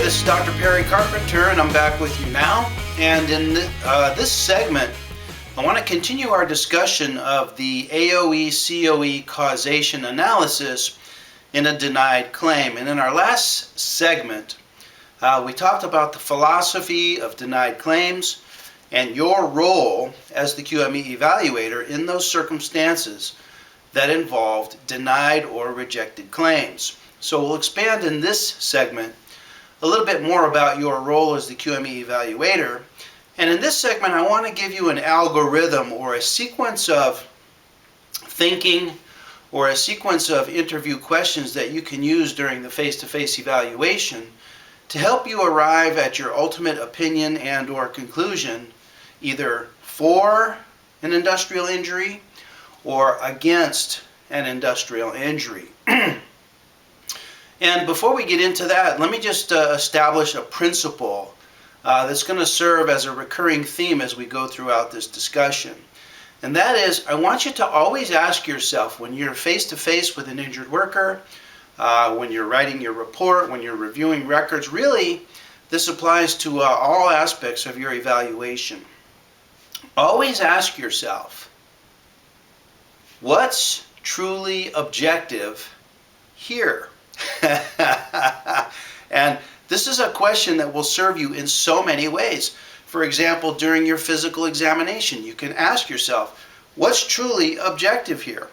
this is Dr. Perry Carpenter, and I'm back with you now. And in this segment, I want to continue our discussion of the AOE-COE causation analysis in a denied claim. And in our last segment, we talked about the philosophy of denied claims and your role as the QME evaluator in those circumstances that involved denied or rejected claims. So we'll expand in this segment a little bit more about your role as the QME evaluator. And in this segment, I want to give you an algorithm or a sequence of thinking or a sequence of interview questions that you can use during the face-to-face evaluation to help you arrive at your ultimate opinion and or conclusion, either for an industrial injury or against an industrial injury. And before we get into that, let me just establish a principle that's going to serve as a recurring theme as we go throughout this discussion. And that is, I want you to always ask yourself when you're face-to-face with an injured worker, when you're writing your report, when you're reviewing records, really this applies to all aspects of your evaluation. Always ask yourself, what's truly objective here? And this is a question that will serve you in so many ways. For example, during your physical examination, you can ask yourself, what's truly objective here?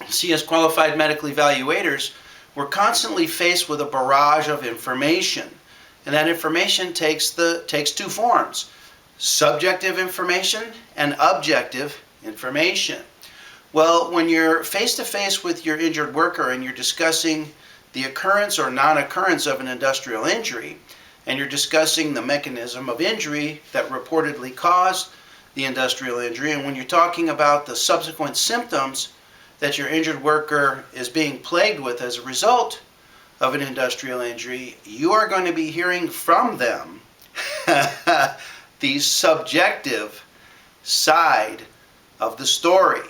See, as qualified medical evaluators, we're constantly faced with a barrage of information. And that information takes two forms: subjective information and objective information. Well, when you're face-to-face with your injured worker and you're discussing the occurrence or non-occurrence of an industrial injury, and you're discussing the mechanism of injury that reportedly caused the industrial injury, and when you're talking about the subsequent symptoms that your injured worker is being plagued with as a result of an industrial injury, you are going to be hearing from them the subjective side of the story.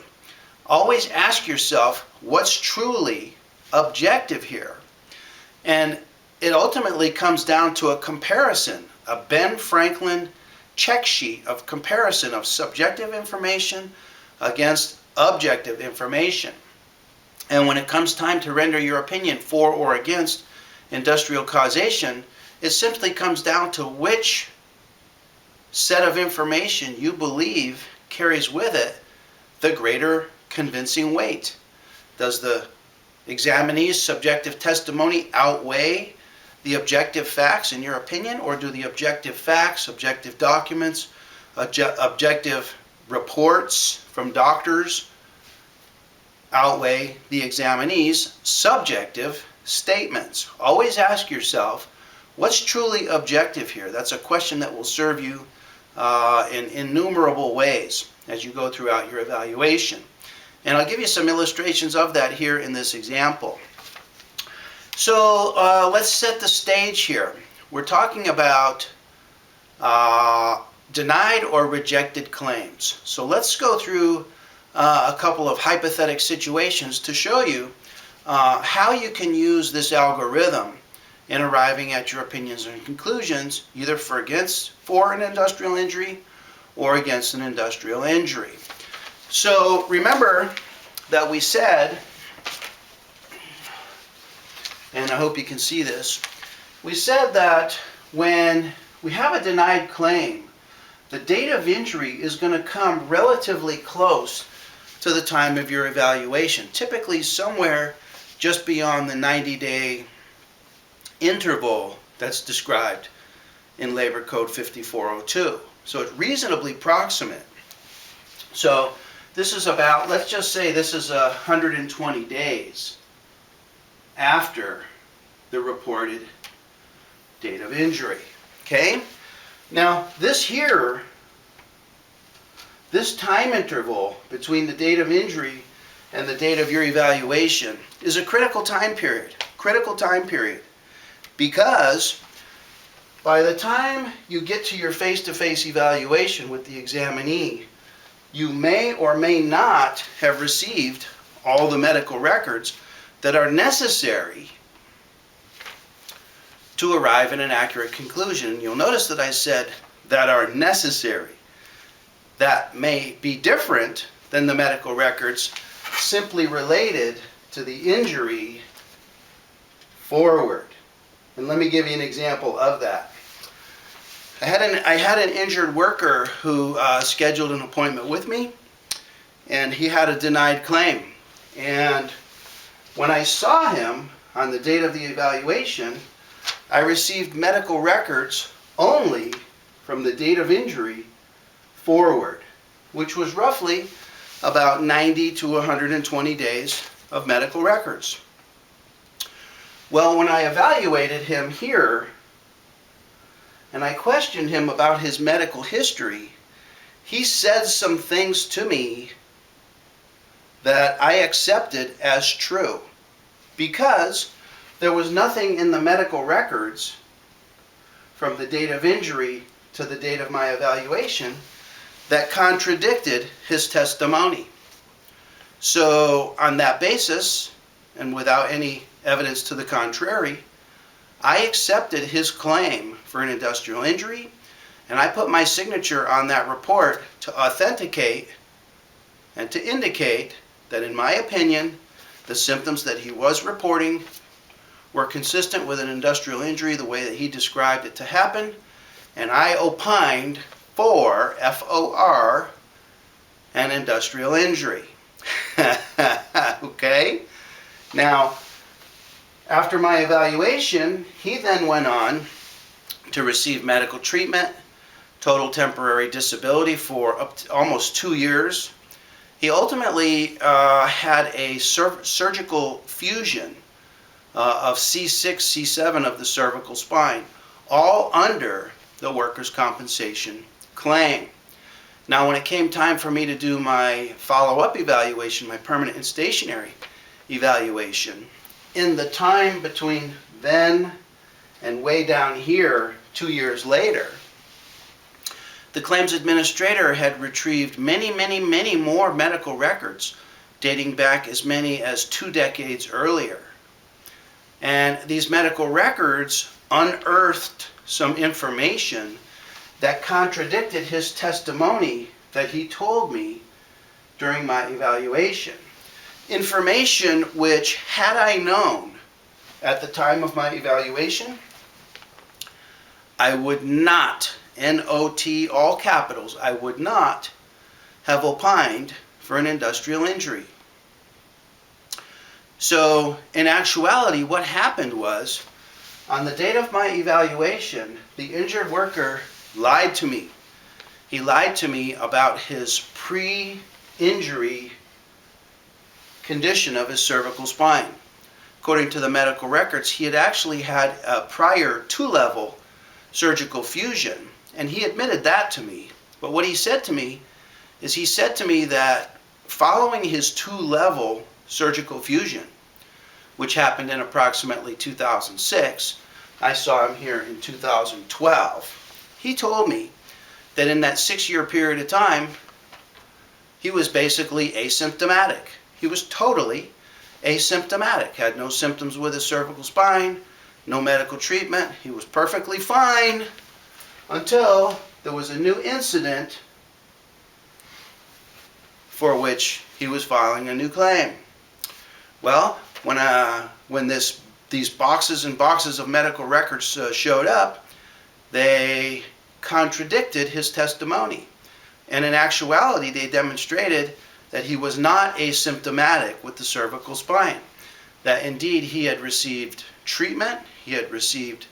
Always ask yourself, what's truly objective here? And it ultimately comes down to a comparison, a Ben Franklin check sheet of comparison of subjective information against objective information. And when it comes time to render your opinion for or against industrial causation, it simply comes down to which set of information you believe carries with it the greater convincing weight. Does the examinee's subjective testimony outweigh the objective facts in your opinion, or do the objective facts, objective documents, objective reports from doctors outweigh the examinee's subjective statements? Always ask yourself, what's truly objective here? That's a question that will serve you in innumerable ways as you go throughout your evaluation. And I'll give you some illustrations of that here in this example. So let's set the stage here. We're talking about denied or rejected claims. So let's go through a couple of hypothetical situations to show you how you can use this algorithm in arriving at your opinions and conclusions, either for an industrial injury or against an industrial injury. So remember that we said, and I hope you can see this, we said that when we have a denied claim, the date of injury is going to come relatively close to the time of your evaluation, typically somewhere just beyond the 90-day interval that's described in Labor Code 5402. So it's reasonably proximate. So this is about, let's just say this is 120 days after the reported date of injury. Okay? Now this time interval between the date of injury and the date of your evaluation is a critical time period. Critical time period. Because by the time you get to your face-to-face evaluation with the examinee, you may or may not have received all the medical records that are necessary to arrive at an accurate conclusion. You'll notice that I said that are necessary. That may be different than the medical records simply related to the injury forward. And let me give you an example of that. I had an injured worker who scheduled an appointment with me, and he had a denied claim. And when I saw him on the date of the evaluation, I received medical records only from the date of injury forward, which was roughly about 90 to 120 days of medical records. Well, when I evaluated him here and I questioned him about his medical history, he said some things to me that I accepted as true, because there was nothing in the medical records from the date of injury to the date of my evaluation that contradicted his testimony. So on that basis, and without any evidence to the contrary, I accepted his claim for an industrial injury, and I put my signature on that report to authenticate and to indicate that, in my opinion, the symptoms that he was reporting were consistent with an industrial injury the way that he described it to happen, and I opined for FOR, an industrial injury. Okay? Now, after my evaluation, he then went on to receive medical treatment, total temporary disability for up to almost 2 years. He ultimately had a surgical fusion of C6, C7 of the cervical spine, all under the workers' compensation claim. Now, when it came time for me to do my follow-up evaluation, my permanent and stationary evaluation, in the time between then and way down here 2 years later, the claims administrator had retrieved many more medical records dating back as many as 2 decades earlier. And these medical records unearthed some information that contradicted his testimony that he told me during my evaluation. Information which, had I known at the time of my evaluation, I would not, N-O-T, all capitals, I would not have opined for an industrial injury. So, in actuality, what happened was, on the date of my evaluation, the injured worker lied to me. He lied to me about his pre-injury condition of his cervical spine. According to the medical records, he had actually had a prior 2-level surgical fusion, and he admitted that to me. But what he said to me is, he said to me that following his 2-level surgical fusion, which happened in approximately 2006, I saw him here in 2012, he told me that in that 6-year period of time, he was basically asymptomatic. He was totally asymptomatic, had no symptoms with his cervical spine, no medical treatment. He was perfectly fine until there was a new incident for which he was filing a new claim. Well, when these boxes and boxes of medical records showed up, they contradicted his testimony. And in actuality, they demonstrated that he was not asymptomatic with the cervical spine. That indeed he had received treatment, he had received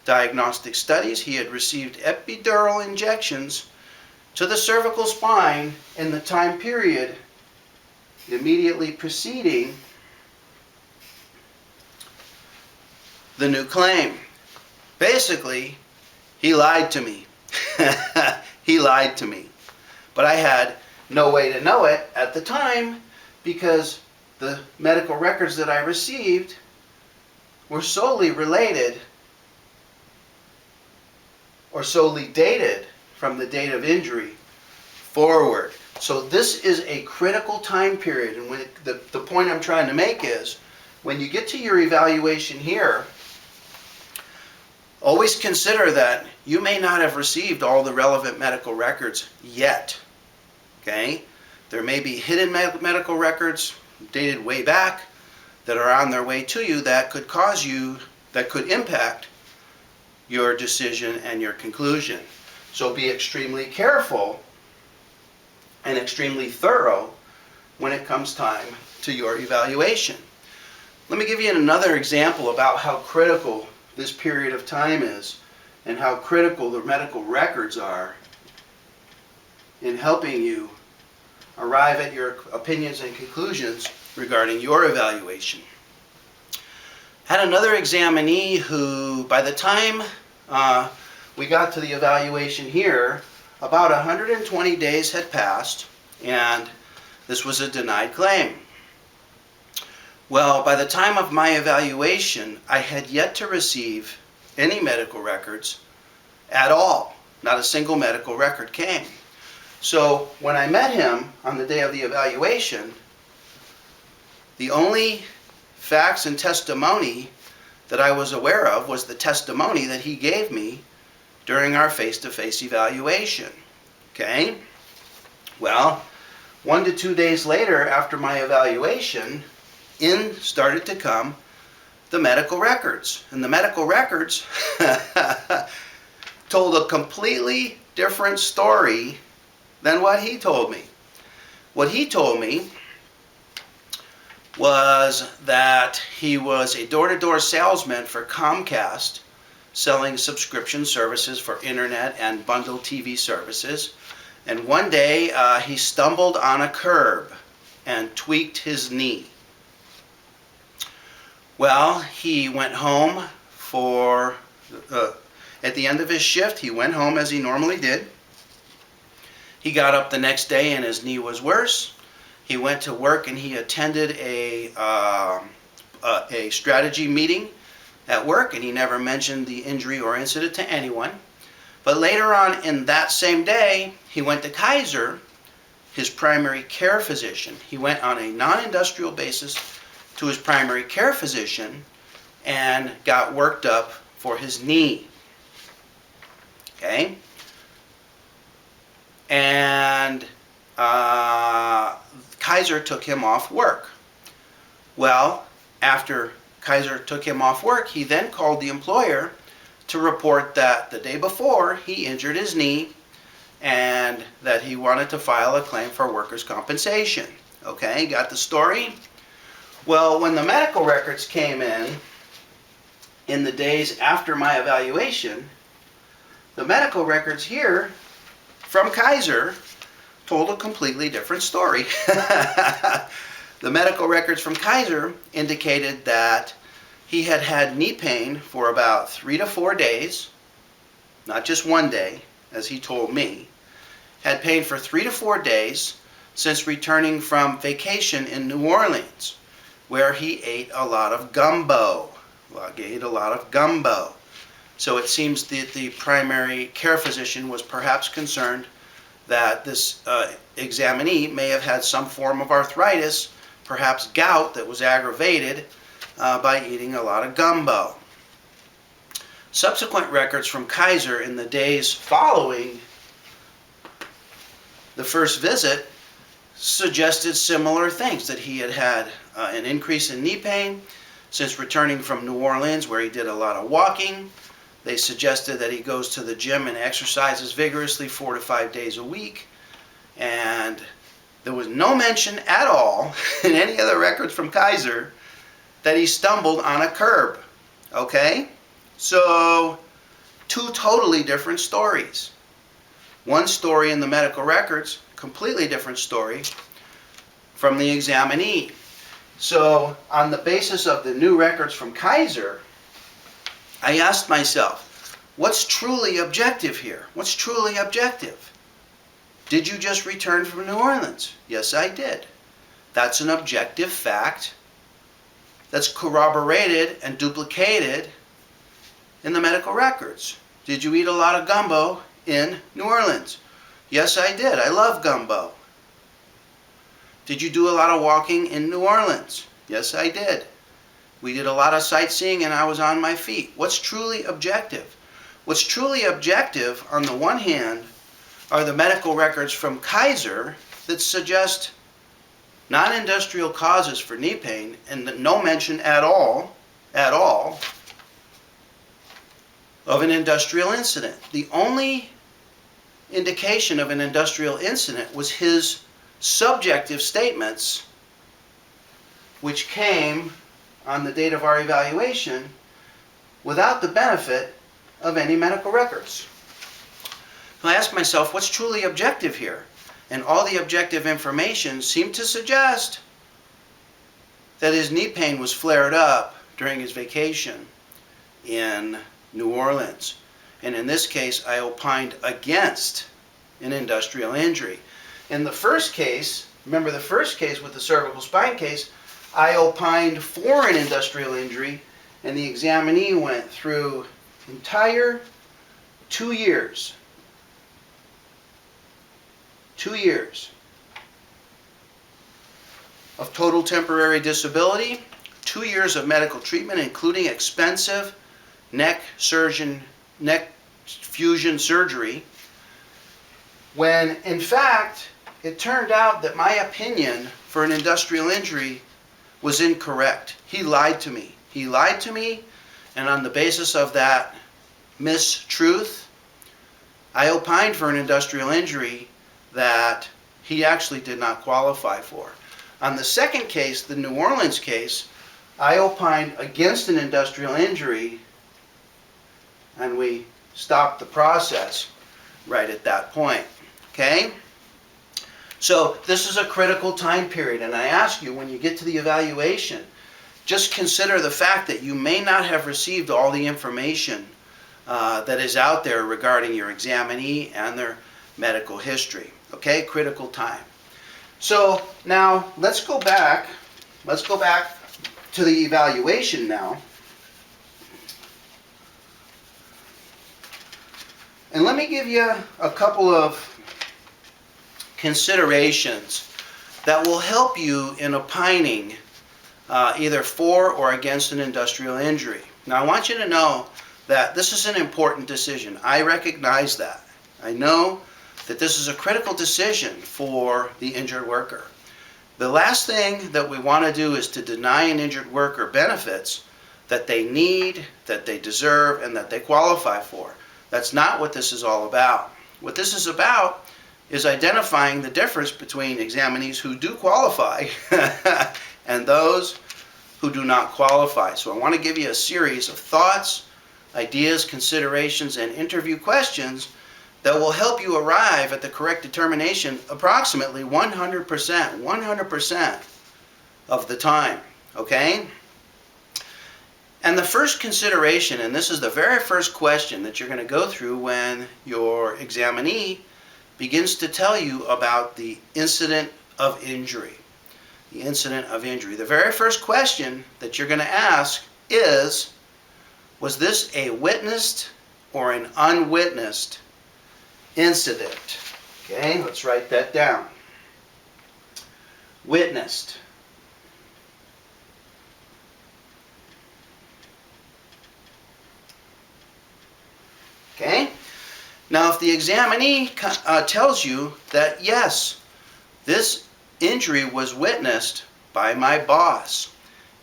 diagnostic studies, he had received epidural injections to the cervical spine in the time period immediately preceding the new claim. Basically, he lied to me. He lied to me. But I had no way to know it at the time, because the medical records that I received were solely related or solely dated from the date of injury forward. So this is a critical time period, and the point I'm trying to make is, when you get to your evaluation here, Always consider that you may not have received all the relevant medical records yet. Okay? There may be hidden medical records dated way back that are on their way to you that could impact your decision and your conclusion. So be extremely careful and extremely thorough when it comes time to your evaluation. Let me give you another example about how critical this period of time is and how critical the medical records are in helping you arrive at your opinions and conclusions regarding your evaluation. Had another examinee who, by the time we got to the evaluation here, about 120 days had passed, and this was a denied claim. Well, by the time of my evaluation, I had yet to receive any medical records at all. Not a single medical record came. So when I met him on the day of the evaluation, the only facts and testimony that I was aware of was the testimony that he gave me during our face-to-face evaluation. Okay? Well, 1 to 2 days later after my evaluation, in started to come the medical records. And the medical records told a completely different story than what he told me. What he told me was that he was a door-to-door salesman for Comcast, selling subscription services for internet and bundled TV services. And one day he stumbled on a curb and tweaked his knee. Well, he went home at the end of his shift, he went home as he normally did. He got up the next day and his knee was worse. He went to work and he attended a strategy meeting at work, and he never mentioned the injury or incident to anyone. But later on in that same day, he went to Kaiser, his primary care physician. He went on a non-industrial basis to his primary care physician and got worked up for his knee. Okay? And Kaiser took him off work. Well, after Kaiser took him off work, he then called the employer to report that the day before he injured his knee and that he wanted to file a claim for workers' compensation. Okay, got the story? Well, when the medical records came in the days after my evaluation, the medical records here from Kaiser told a completely different story. The medical records from Kaiser indicated that he had had knee pain for about 3 to 4 days, not just one day, as he told me. Had pain for 3 to 4 days since returning from vacation in New Orleans, where he ate a lot of gumbo. So it seems that the primary care physician was perhaps concerned that this examinee may have had some form of arthritis, perhaps gout, that was aggravated by eating a lot of gumbo. Subsequent records from Kaiser in the days following the first visit suggested similar things, that he had had an increase in knee pain since returning from New Orleans, where he did a lot of walking. They suggested that he goes to the gym and exercises vigorously 4 to 5 days a week. And there was no mention at all in any of the records from Kaiser that he stumbled on a curb. Okay? So, 2 totally different stories. One story in the medical records, completely different story from the examinee. So, on the basis of the new records from Kaiser, I asked myself, what's truly objective here? What's truly objective? Did you just return from New Orleans? Yes, I did. That's an objective fact that's corroborated and duplicated in the medical records. Did you eat a lot of gumbo in New Orleans? Yes, I did. I love gumbo. Did you do a lot of walking in New Orleans? Yes, I did. We did a lot of sightseeing and I was on my feet. What's truly objective? What's truly objective, on the one hand, are the medical records from Kaiser that suggest non-industrial causes for knee pain and no mention at all of an industrial incident. The only indication of an industrial incident was his subjective statements, which came on the date of our evaluation without the benefit of any medical records. So I asked myself, what's truly objective here? And all the objective information seemed to suggest that his knee pain was flared up during his vacation in New Orleans. And in this case, I opined against an industrial injury. In the first case, remember the first case with the cervical spine case, I opined for an industrial injury, and the examinee went through entire 2 years. 2 years of total temporary disability, 2 years of medical treatment, including expensive neck fusion surgery, when in fact it turned out that my opinion for an industrial injury was incorrect. He lied to me. He lied to me, and on the basis of that mistruth, I opined for an industrial injury that he actually did not qualify for. On the second case, the New Orleans case, I opined against an industrial injury, and we stopped the process right at that point. Okay? So this is a critical time period, and I ask you, when you get to the evaluation, just consider the fact that you may not have received all the information that is out there regarding your examinee and their medical history. Okay? Critical time. So now let's go back to the evaluation now. And let me give you a couple of considerations that will help you in opining either for or against an industrial injury. Now I want you to know that this is an important decision. I recognize that. I know that this is a critical decision for the injured worker. The last thing that we want to do is to deny an injured worker benefits that they need, that they deserve, and that they qualify for. That's not what this is all about. What this is about is identifying the difference between examinees who do qualify and those who do not qualify. So I want to give you a series of thoughts, ideas, considerations, and interview questions that will help you arrive at the correct determination approximately 100% of the time. Okay? And the first consideration, and this is the very first question that you're going to go through when your examinee begins to tell you about the incident of injury. The incident of injury. The very first question that you're going to ask is, was this a witnessed or an unwitnessed incident? Okay, let's write that down. Witnessed. Okay? Now, if the examinee tells you that, yes, this injury was witnessed by my boss,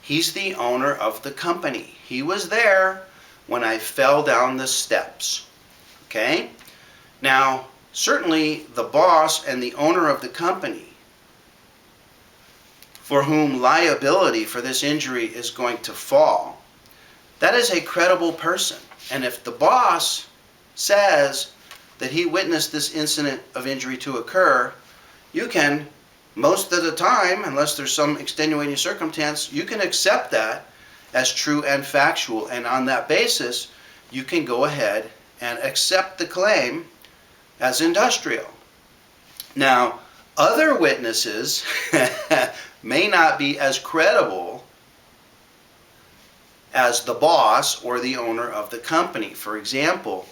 he's the owner of the company. He was there when I fell down the steps. Okay? Now, certainly the boss and the owner of the company for whom liability for this injury is going to fall, that is a credible person. And if the boss says that he witnessed this incident of injury to occur, you can, most of the time, unless there's some extenuating circumstance, you can accept that as true and factual. And on that basis, you can go ahead and accept the claim as industrial. Now, other witnesses may not be as credible as the boss or the owner of the company. For example,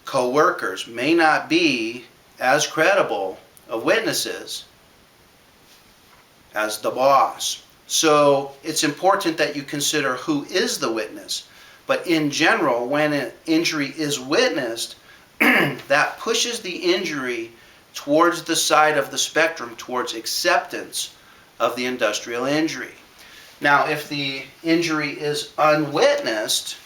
co-workers may not be as credible of witnesses as the boss. So it's important that you consider who is the witness. But in general, when an injury is witnessed, that pushes the injury towards the side of the spectrum, towards acceptance of the industrial injury. Now, if the injury is unwitnessed,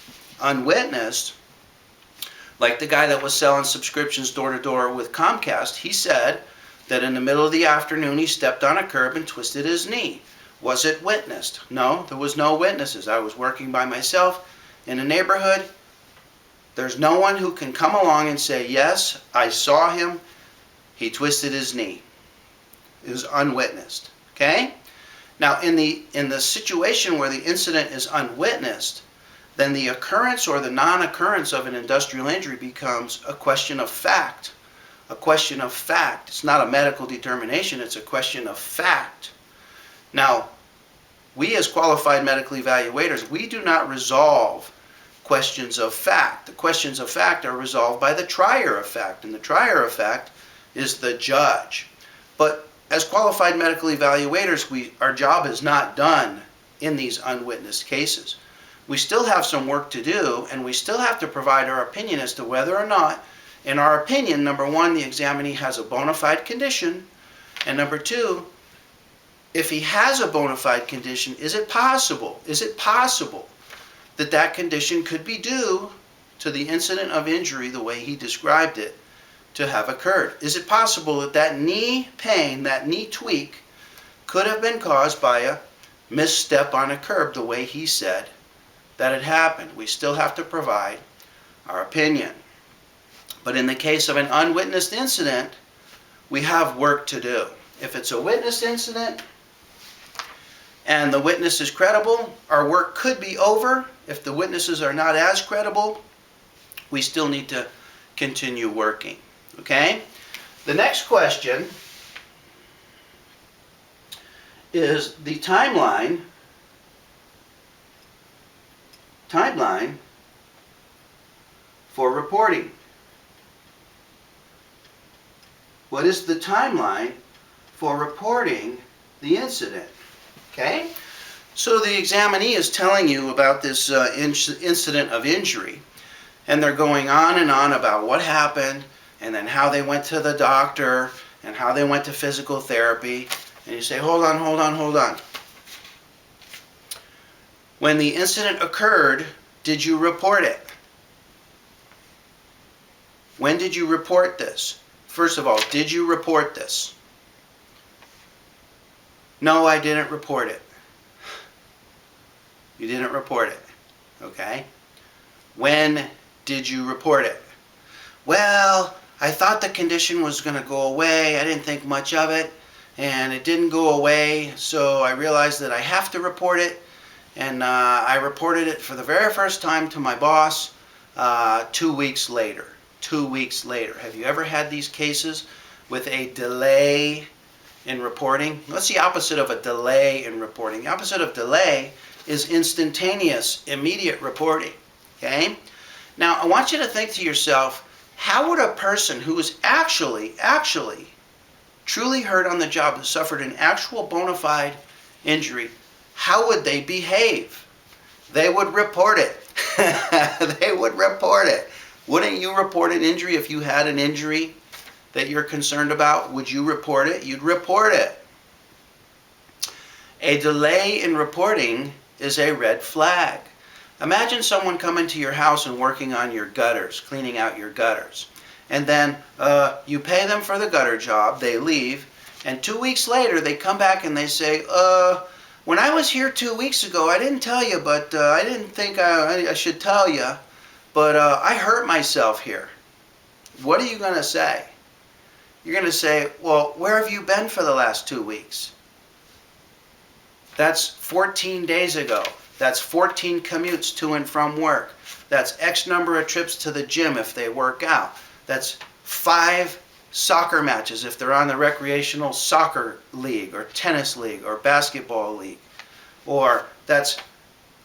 like the guy that was selling subscriptions door to door with Comcast, he said that in the middle of the afternoon he stepped on a curb and twisted his knee. Was it witnessed? No, there was no witnesses. I was working by myself in a neighborhood. There's no one who can come along and say, yes, I saw him, he twisted his knee. It was unwitnessed. Okay? Now, in the situation where the incident is unwitnessed, then the occurrence or the non-occurrence of an industrial injury becomes a question of fact. A question of fact. It's not a medical determination, it's a question of fact. Now, we as qualified medical evaluators, we do not resolve questions of fact. The questions of fact are resolved by the trier of fact, and the trier of fact is the judge. But as qualified medical evaluators, our job is not done in these unwitnessed cases. We still have some work to do, and we still have to provide our opinion as to whether or not, in our opinion, number one, the examinee has a bona fide condition, and number two, if he has a bona fide condition, is it possible that that condition could be due to the incident of injury the way he described it to have occurred? Is it possible that that knee pain, that knee tweak, could have been caused by a misstep on a curb the way he said that it happened? We still have to provide our opinion. But in the case of an unwitnessed incident, we have work to do. If it's a witnessed incident and the witness is credible, our work could be over. If the witnesses are not as credible, we still need to continue working. Okay? The next question is the timeline for reporting. What is the timeline for reporting the incident? Okay? So the examinee is telling you about this incident of injury, and they're going on and on about what happened, and then how they went to the doctor, and how they went to physical therapy, and you say, hold on. When the incident occurred, did you report it? When did you report this? First of all, did you report this? No, I didn't report it. You didn't report it. Okay? When did you report it? Well, I thought the condition was going to go away. I didn't think much of it, and it didn't go away, so I realized that I have to report it, and I reported it for the very first time to my boss 2 weeks later. 2 weeks later. Have you ever had these cases with a delay in reporting? What's the opposite of a delay in reporting? The opposite of delay is instantaneous, immediate reporting. Okay? Now, I want you to think to yourself, how would a person who was actually truly hurt on the job, who suffered an actual bona fide injury, how would they behave? They would report it. They would report it. Wouldn't you report an injury if you had an injury that you're concerned about? Would you report it? You'd report it. A delay in reporting is a red flag. Imagine someone coming to your house and working on your gutters, cleaning out your gutters. And then you pay them for the gutter job, they leave, and 2 weeks later they come back and they say, when I was here 2 weeks ago, I didn't tell you, but I didn't think I should tell you, but I hurt myself here. What are you going to say? You're going to say, well, where have you been for the last 2 weeks? That's 14 days ago. That's 14 commutes to and from work. That's X number of trips to the gym if they work out. That's 5 soccer matches if they're on the recreational soccer league or tennis league or basketball league. Or that's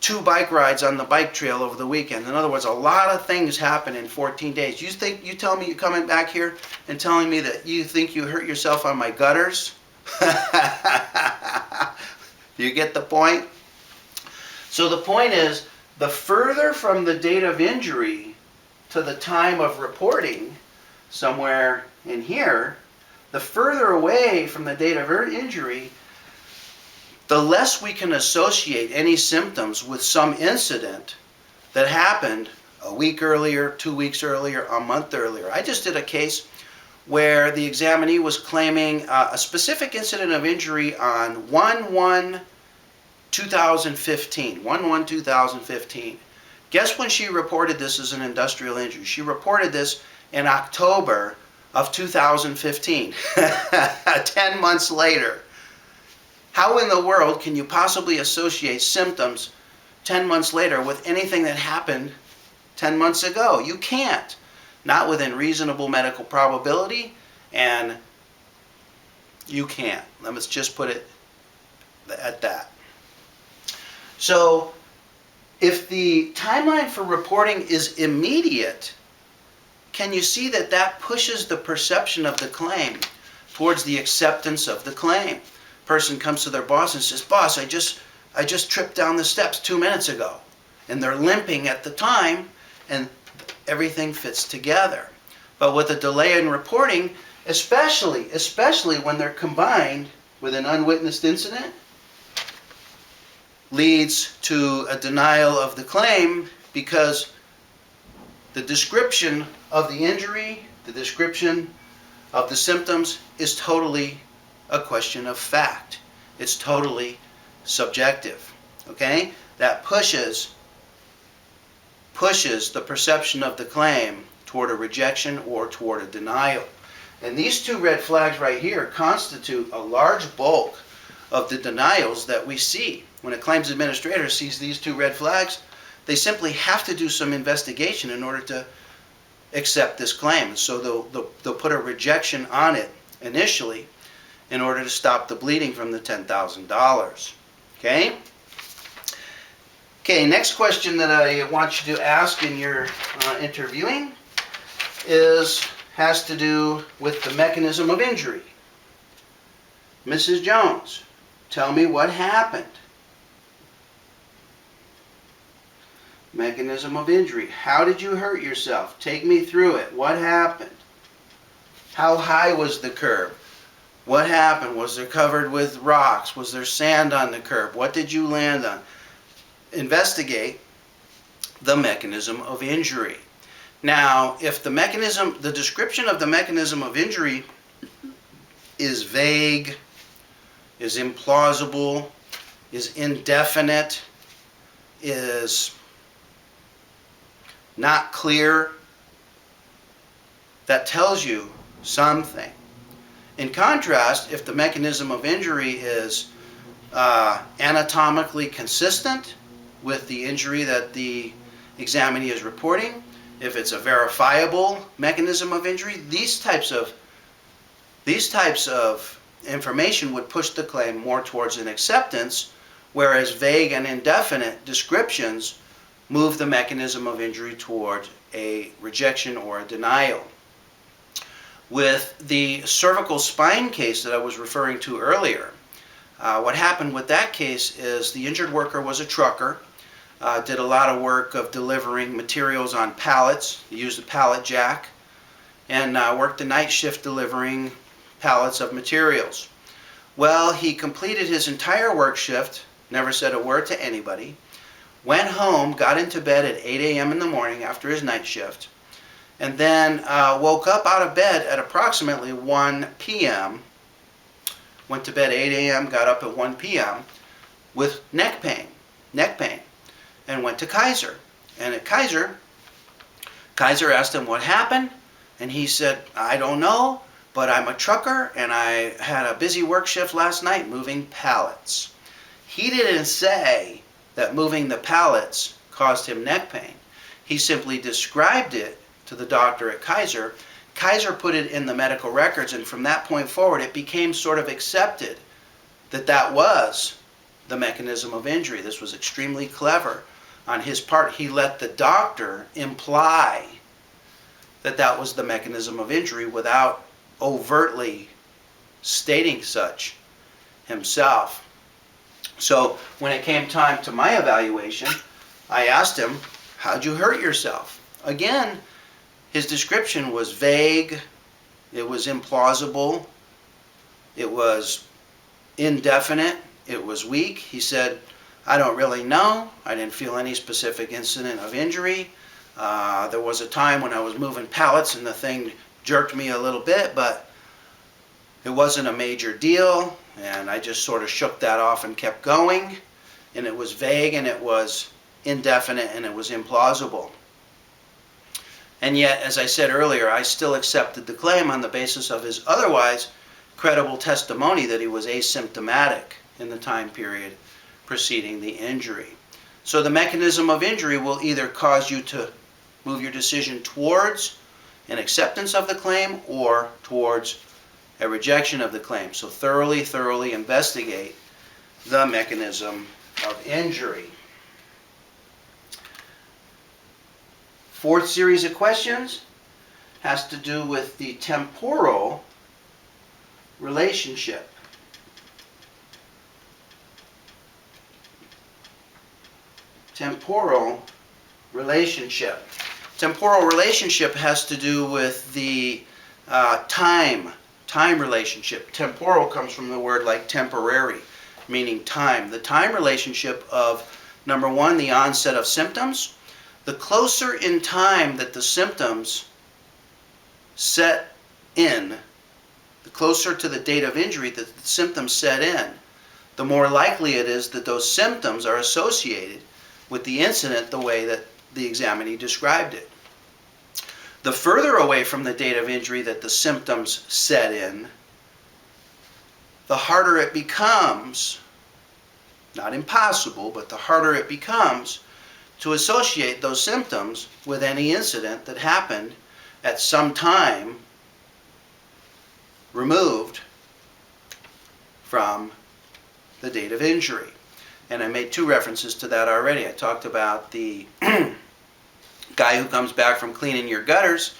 2 bike rides on the bike trail over the weekend. In other words, a lot of things happen in 14 days. You tell me you're coming back here and telling me that you think you hurt yourself on my gutters? You get the point? So the point is, the further from the date of injury to the time of reporting, somewhere in here, the further away from the date of injury, the less we can associate any symptoms with some incident that happened a week earlier, 2 weeks earlier, a month earlier. I just did a case where the examinee was claiming a specific incident of injury on 1/1/2015. 1/1/2015. Guess when she reported this as an industrial injury? She reported this in October of 2015, 10 months later. How in the world can you possibly associate symptoms 10 months later with anything that happened 10 months ago? You can't. Not within reasonable medical probability, and you can't. Let's just put it at that. So, if the timeline for reporting is immediate, can you see that that pushes the perception of the claim towards the acceptance of the claim? Person comes to their boss and says, "Boss, I just tripped down the steps 2 minutes ago." And they're limping at the time, and everything fits together. But with a delay in reporting, especially when they're combined with an unwitnessed incident, leads to a denial of the claim, because the description of the injury, the description of the symptoms is totally a question of fact. It's totally subjective. Okay? That pushes the perception of the claim toward a rejection or toward a denial. And these two red flags right here constitute a large bulk of the denials that we see. When a claims administrator sees these two red flags, they simply have to do some investigation in order to accept this claim. So they'll put a rejection on it initially in order to stop the bleeding from the $10,000. Okay? Okay, next question that I want you to ask in your interviewing has to do with the mechanism of injury. Mrs. Jones, tell me what happened. Mechanism of injury. How did you hurt yourself? Take me through it. What happened? How high was the curb? What happened? Was it covered with rocks? Was there sand on the curb? What did you land on? Investigate the mechanism of injury. Now, if the description of the mechanism of injury is vague, is implausible, is indefinite, is not clear, that tells you something. In contrast, if the mechanism of injury is anatomically consistent with the injury that the examinee is reporting, if it's a verifiable mechanism of injury, these types of information would push the claim more towards an acceptance, whereas vague and indefinite descriptions move the mechanism of injury toward a rejection or a denial. With the cervical spine case that I was referring to earlier, what happened with that case is the injured worker was a trucker, did a lot of work of delivering materials on pallets. He used a pallet jack and worked the night shift delivering pallets of materials. Well, he completed his entire work shift, never said a word to anybody, went home, got into bed at 8 a.m. in the morning after his night shift, and then woke up out of bed at approximately 1 p.m., went to bed 8 a.m., got up at 1 p.m. with neck pain, and went to Kaiser. And at Kaiser asked him what happened, and he said, "I don't know, but I'm a trucker, and I had a busy work shift last night moving pallets." He didn't say that moving the pallets caused him neck pain. He simply described it to the doctor at Kaiser. Kaiser put it in the medical records, and from that point forward it became sort of accepted that that was the mechanism of injury. This was extremely clever on his part. He let the doctor imply that that was the mechanism of injury without overtly stating such himself. So when it came time to my evaluation, I asked him, how'd you hurt yourself? Again, his description was vague, it was implausible, it was indefinite, it was weak. He said, I don't really know. I didn't feel any specific incident of injury. There was a time when I was moving pallets and the thing jerked me a little bit, but it wasn't a major deal, and I just sort of shook that off and kept going. And it was vague, and it was indefinite, and it was implausible. And yet, as I said earlier, I still accepted the claim on the basis of his otherwise credible testimony that he was asymptomatic in the time period preceding the injury. So the mechanism of injury will either cause you to move your decision towards an acceptance of the claim or towards a rejection of the claim. So thoroughly investigate the mechanism of injury. Fourth series of questions has to do with the temporal relationship. Temporal relationship. Temporal relationship has to do with the time relationship. Temporal comes from the word like temporary, meaning time. The time relationship of, number one, the onset of symptoms. The closer in time that the symptoms set in, the closer to the date of injury that the symptoms set in, the more likely it is that those symptoms are associated with the incident the way that the examinee described it. The further away from the date of injury that the symptoms set in, the harder it becomes, not impossible, but the harder it becomes to associate those symptoms with any incident that happened at some time removed from the date of injury. And I made two references to that already. I talked about the guy who comes back from cleaning your gutters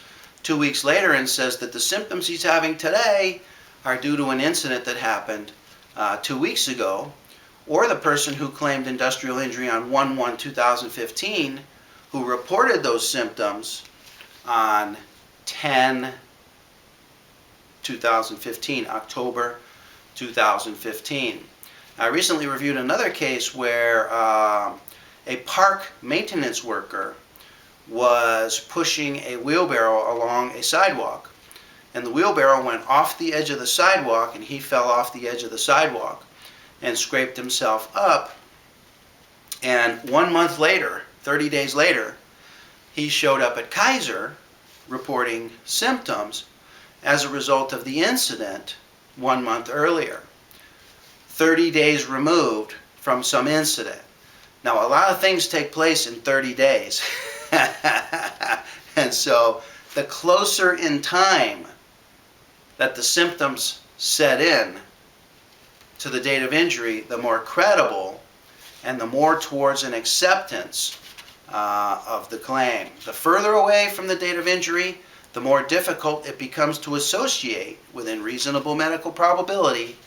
2 weeks later and says that the symptoms he's having today are due to an incident that happened 2 weeks ago, or the person who claimed industrial injury on 1/1/2015 who reported those symptoms on 10/2015, October 2015. I recently reviewed another case where a park maintenance worker was pushing a wheelbarrow along a sidewalk, and the wheelbarrow went off the edge of the sidewalk, and he fell off the edge of the sidewalk and scraped himself up. And 1 month later, 30 days later, he showed up at Kaiser reporting symptoms as a result of the incident 1 month earlier. 30 days removed from some incident. Now, a lot of things take place in 30 days. And so the closer in time that the symptoms set in to the date of injury, the more credible and the more towards an acceptance of the claim. The further away from the date of injury, the more difficult it becomes to associate within reasonable medical probability,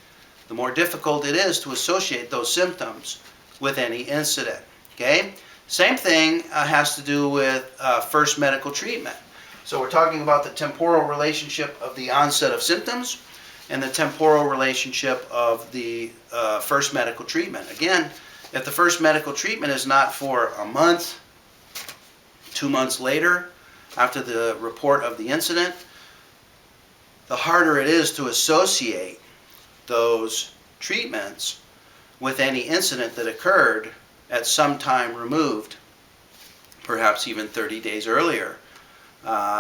the more difficult it is to associate those symptoms with any incident. Okay? Same thing has to do with first medical treatment. So we're talking about the temporal relationship of the onset of symptoms and the temporal relationship of the first medical treatment. Again, if the first medical treatment is not for a month, 2 months later after the report of the incident, the harder it is to associate those treatments with any incident that occurred at some time removed, perhaps even 30 days earlier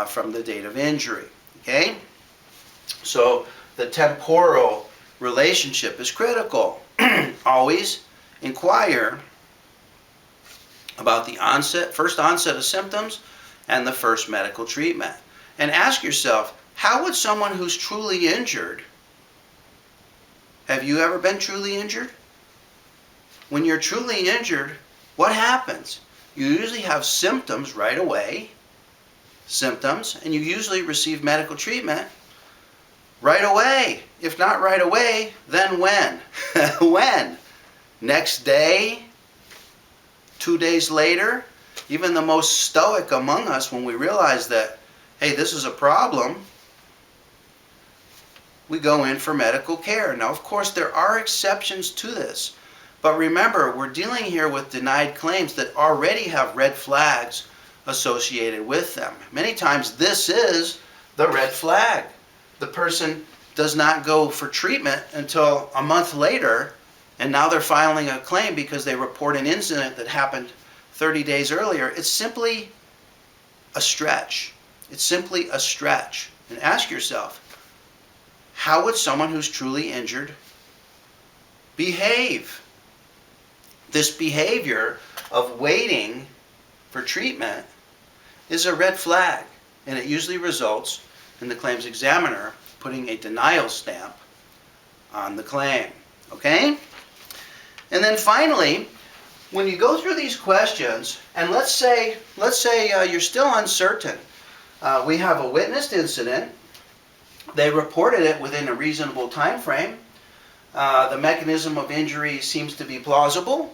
from the date of injury. Okay? So the temporal relationship is critical. Always inquire about the first onset of symptoms and the first medical treatment. And ask yourself, how would someone who's truly injured, have you ever been truly injured? When you're truly injured, what happens? You usually have symptoms right away, and you usually receive medical treatment right away. If not right away, then when? When? Next day, 2 days later, even the most stoic among us, when we realize that, hey, this is a problem, we go in for medical care. Now, of course, there are exceptions to this. But remember, we're dealing here with denied claims that already have red flags associated with them. Many times this is the red flag. The person does not go for treatment until a month later, and now they're filing a claim because they report an incident that happened 30 days earlier. It's simply a stretch. It's simply a stretch. And ask yourself, how would someone who's truly injured behave? This behavior of waiting for treatment is a red flag, and it usually results in the claims examiner putting a denial stamp on the claim. Okay? And then finally, when you go through these questions, and let's say you're still uncertain. We have a witnessed incident. They reported it within a reasonable time frame. The mechanism of injury seems to be plausible.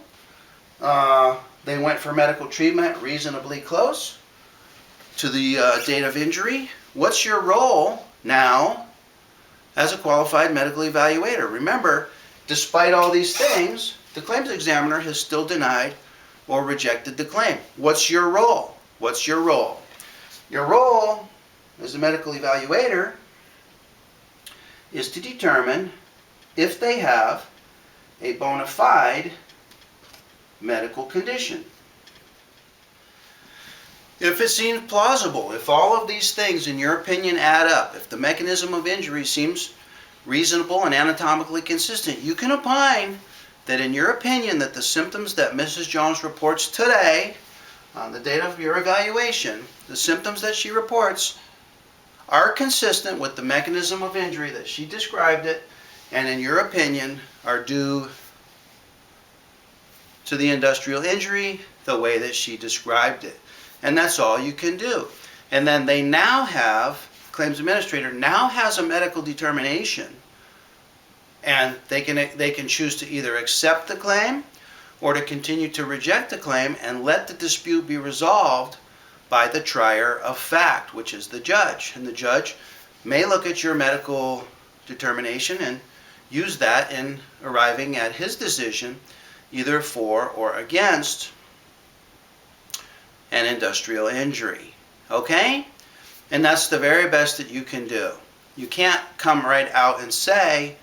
They went for medical treatment reasonably close to the date of injury. What's your role now as a qualified medical evaluator? Remember, despite all these things, the claims examiner has still denied or rejected the claim. What's your role? What's your role? Your role as a medical evaluator is to determine if they have a bona fide medical condition. If it seems plausible, if all of these things in your opinion add up, if the mechanism of injury seems reasonable and anatomically consistent, you can opine that in your opinion that the symptoms that Mrs. Jones reports today, on the date of your evaluation, the symptoms that she reports are consistent with the mechanism of injury that she described it, and in your opinion are due to the industrial injury the way that she described it. And that's all you can do. And then they now have, claims administrator now has a medical determination, and they can choose to either accept the claim or to continue to reject the claim and let the dispute be resolved by the trier of fact, which is the judge. And the judge may look at your medical determination and use that in arriving at his decision, either for or against an industrial injury. Okay? And that's the very best that you can do. You can't come right out and say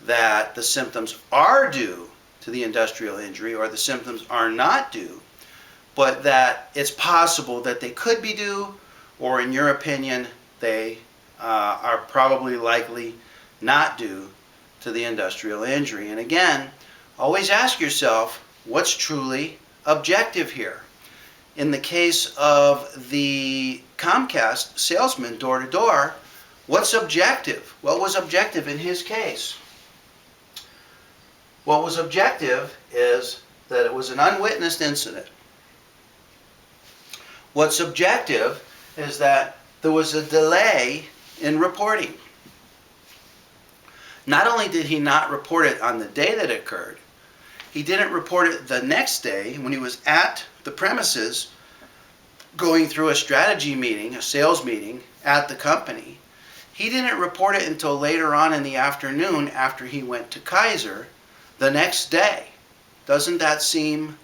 that the symptoms are due to the industrial injury or the symptoms are not due, but that it's possible that they could be due, or in your opinion, they are probably likely not due to the industrial injury. And again, always ask yourself, what's truly objective here? In the case of the Comcast salesman door to door, what's objective? What was objective in his case? What was objective is that it was an unwitnessed incident. What's objective is that there was a delay in reporting. Not only did he not report it on the day that it occurred, he didn't report it the next day when he was at the premises going through a strategy meeting, a sales meeting at the company. He didn't report it until later on in the afternoon after he went to Kaiser the next day. Doesn't that seem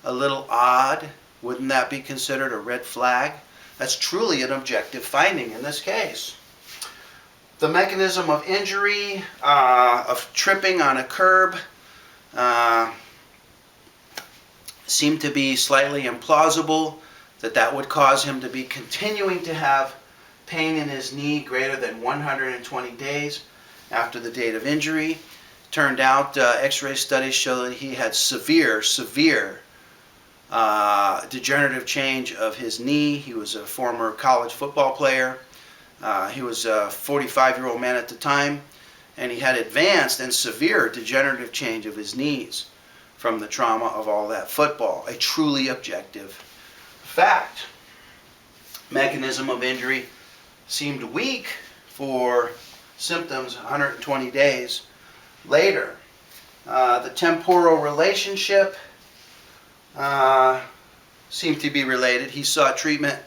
a little odd? Wouldn't that be considered a red flag? That's truly an objective finding in this case. The mechanism of injury, of tripping on a curb, seemed to be slightly implausible, that would cause him to be continuing to have pain in his knee greater than 120 days after the date of injury. Turned out x-ray studies show that he had severe degenerative change of his knee. He was a former college football player. He was a 45-year-old man at the time, and he had advanced and severe degenerative change of his knees from the trauma of all that football. A truly objective fact. Mechanism of injury seemed weak for symptoms 120 days later. The temporal relationship seemed to be related. He sought treatment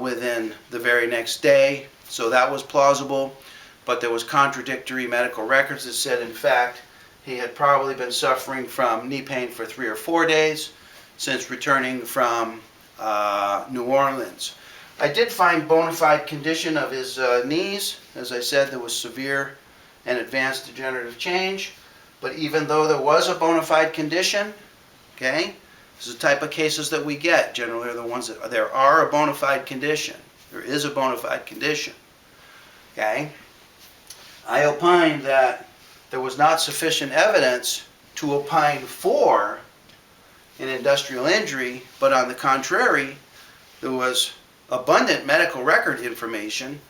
within the very next day, so that was plausible. But there was contradictory medical records that said, in fact, he had probably been suffering from knee pain for 3 or 4 days since returning from New Orleans. I did find bona fide condition of his knees. As I said, there was severe and advanced degenerative change. But even though there was a bona fide condition, okay, this is the type of cases that we get. Generally, are the ones that there are a bona fide condition. There is a bona fide condition. Okay, I opined that there was not sufficient evidence to opine for an industrial injury, but on the contrary, there was abundant medical record information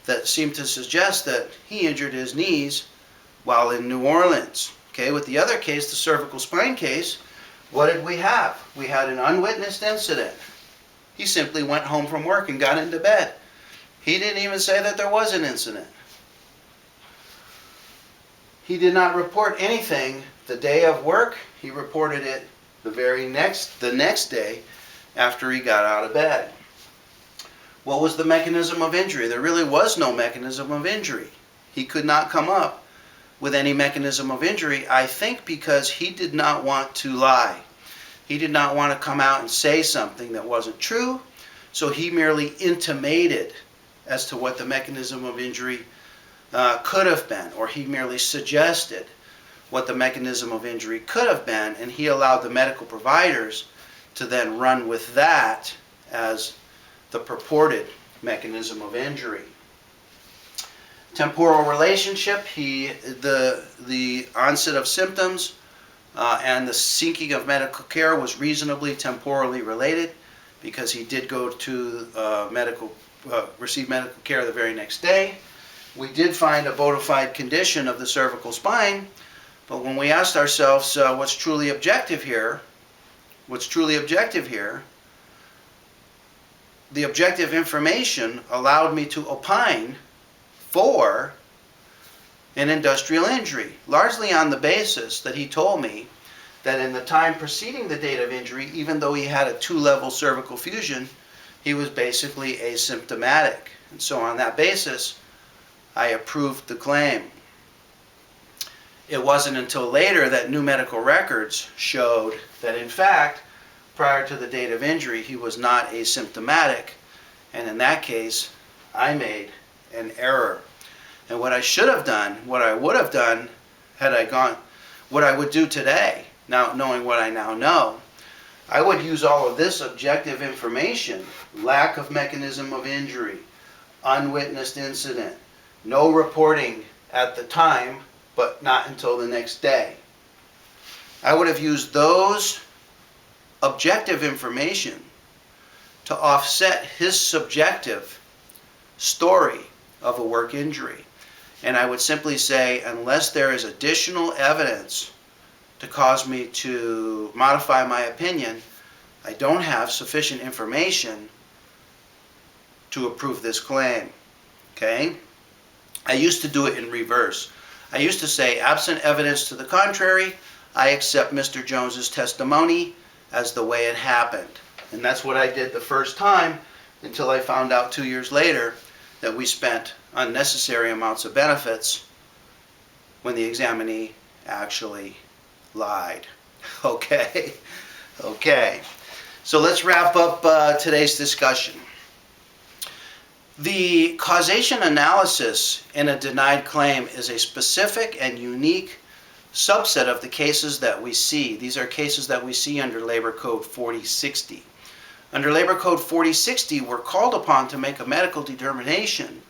that seemed to suggest that he injured his knees while in New Orleans. Okay, with the other case, the cervical spine case, what did we have? We had an unwitnessed incident. He simply went home from work and got into bed. He didn't even say that there was an incident. He did not report anything the day of work. He reported it the next day after he got out of bed. What was the mechanism of injury? There really was no mechanism of injury. He could not come up with any mechanism of injury, I think because he did not want to lie. He did not want to come out and say something that wasn't true, so he merely intimated as to what the mechanism of injury could have been, or he merely suggested what the mechanism of injury could have been, and he allowed the medical providers to then run with that as the purported mechanism of injury. Temporal relationship, the onset of symptoms and the seeking of medical care was reasonably temporally related because he did go to receive medical care the very next day. We did find a bona fide condition of the cervical spine, but when we asked ourselves what's truly objective here, the objective information allowed me to opine for an industrial injury, largely on the basis that he told me that in the time preceding the date of injury, even though he had a 2-level cervical fusion, he was basically asymptomatic. And so on that basis, I approved the claim. It wasn't until later that new medical records showed that in fact, prior to the date of injury, he was not asymptomatic, and in that case, I made an error. And what I should have done, what I would have done had I gone, what I would do today, now knowing what I now know, I would use all of this objective information, lack of mechanism of injury, unwitnessed incident, no reporting at the time, but not until the next day. I would have used those objective information to offset his subjective story of a work injury. And I would simply say, unless there is additional evidence to cause me to modify my opinion, I don't have sufficient information to approve this claim. Okay? I used to do it in reverse. I used to say, absent evidence to the contrary, I accept Mr. Jones's testimony as the way it happened. And that's what I did the first time until I found out 2 years later that we spent unnecessary amounts of benefits when the examinee actually lied. Okay? Okay. So let's wrap up today's discussion. The causation analysis in a denied claim is a specific and unique subset of the cases that we see. These are cases that we see under Labor Code 4060. Under Labor Code 4060, we're called upon to make a medical determination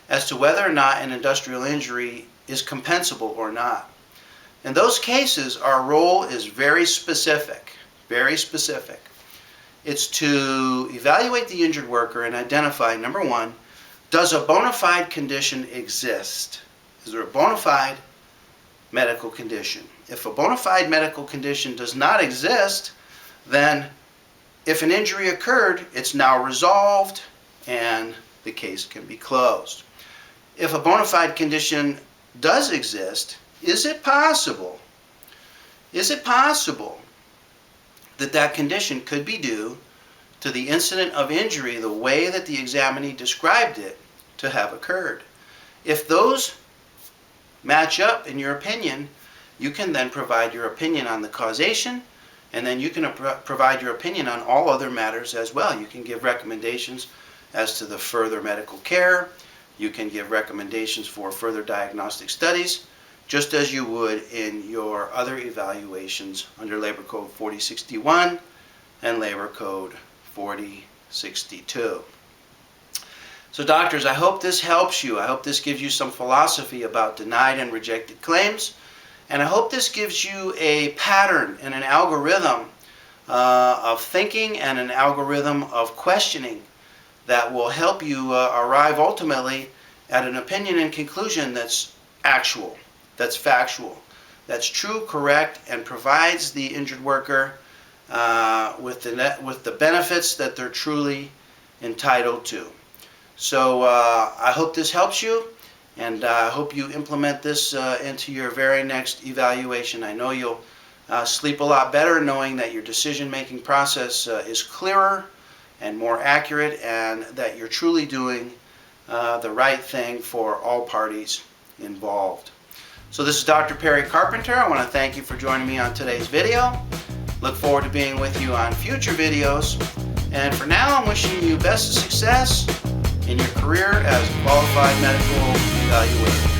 as to whether or not an industrial injury is compensable or not. In those cases, our role is very specific, very specific. It's to evaluate the injured worker and identify, number one, does a bona fide condition exist? Is there a bona fide medical condition? If a bona fide medical condition does not exist, then if an injury occurred, it's now resolved and the case can be closed. If a bona fide condition does exist, is it possible Is it possible that that condition could be due to the incident of injury the way that the examinee described it to have occurred? If those match up in your opinion, you can then provide your opinion on the causation, and then you can provide your opinion on all other matters as well. You can give recommendations as to the further medical care. You can give recommendations for further diagnostic studies, just as you would in your other evaluations under Labor Code 4061 and Labor Code 4062. So doctors, I hope this helps you. I hope this gives you some philosophy about denied and rejected claims. And I hope this gives you a pattern and an algorithm of thinking and an algorithm of questioning that will help you arrive ultimately at an opinion and conclusion that's actual, that's factual, that's true, correct, and provides the injured worker with the benefits that they're truly entitled to. So I hope this helps you, and I hope you implement this into your very next evaluation. I know you'll sleep a lot better knowing that your decision-making process is clearer and more accurate, and that you're truly doing the right thing for all parties involved. So this is Dr. Perry Carpenter. I want to thank you for joining me on today's video. Look forward to being with you on future videos. And for now, I'm wishing you best of success in your career as a qualified medical evaluator.